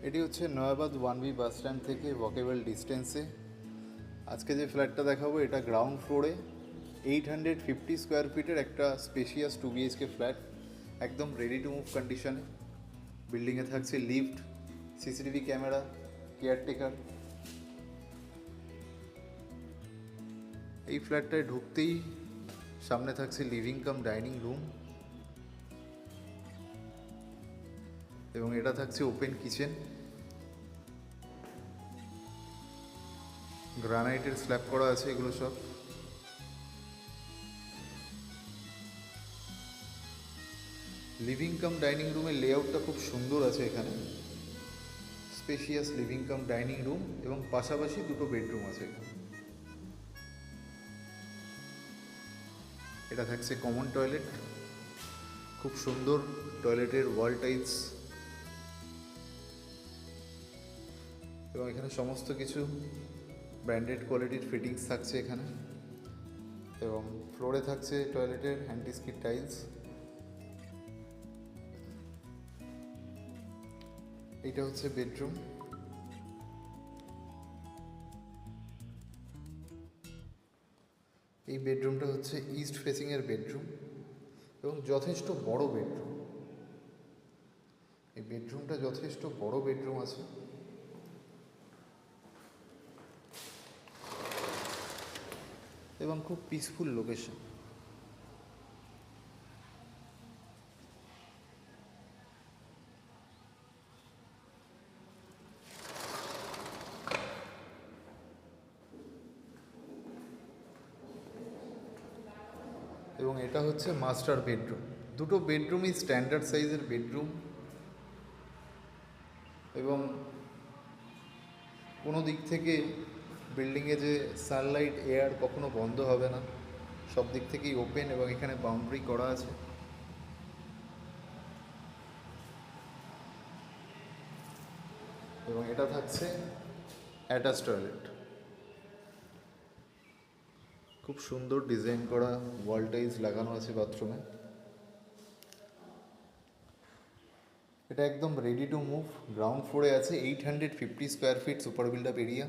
এটি হচ্ছে Nayabad 1B bus stand থেকে ওয়াকেবল ডিস্টেন্সে। আজকে যে ফ্ল্যাটটা দেখাবো এটা গ্রাউন্ড ফ্লোরে 850 স্কোয়ার ফিটের একটা স্পেশিয়াস 2 BHK ফ্ল্যাট, একদম রেডি টু মুভ কন্ডিশনে। বিল্ডিংয়ে থাকছে লিফট, সিসিটিভি ক্যামেরা, কেয়ারটেকার। এই ফ্ল্যাটটায় ঢুকতেই সামনে থাকছে লিভিং কাম ডাইনিং রুম এবং এটা থাকছে ওপেন কিচেন। গ্রানাইটের স্ল্যাব করা আছে এগুলো সব। লিভিং কাম ডাইনিং রুমের লেআউটটা খুব সুন্দর আছে এখানে। Spacious living cum dining room এবং পাশাপাশি দুটো বেডরুম আছে এখানে। এটা থাকছে কমন টয়লেট, খুব সুন্দর টয়লেটের ওয়াল টাইলস এবং এখানে সমস্ত কিছু ব্র্যান্ডেড কোয়ালিটির ফিটিংস থাকছে এখানে। এবং ফ্লোরে থাকছে টয়লেটের অ্যান্টি স্কিড টাইলস। এটা হচ্ছে বেডরুম। এই বেডরুমটা হচ্ছে ইস্ট ফেসিংয়ের বেডরুম এবং যথেষ্ট বড় বেডরুম। এই বেডরুমটা যথেষ্ট বড় বেডরুম আছে এবং খুব পিসফুল লোকেশন। এবং এটা হচ্ছে মাস্টার বেডরুম। দুটো বেডরুমই স্ট্যান্ডার্ড সাইজের বেডরুম এবং কোনো দিক থেকে বিল্ডিংয়ে যে সানলাইট এয়ার কখনো বন্ধ হবে না, সব দিক থেকেই ওপেন এবং এখানে বাউন্ডারি করা আছে। এবং এটা থাকছে অ্যাটাচ টয়লেট। খুব সুন্দর ডিজাইন করা ওয়াল টাইলস লাগানো আছে বাথরুমে। এটা একদম রেডি টু মুভ, গ্রাউন্ড ফ্লোরে আছে, 850 square feet super build up area.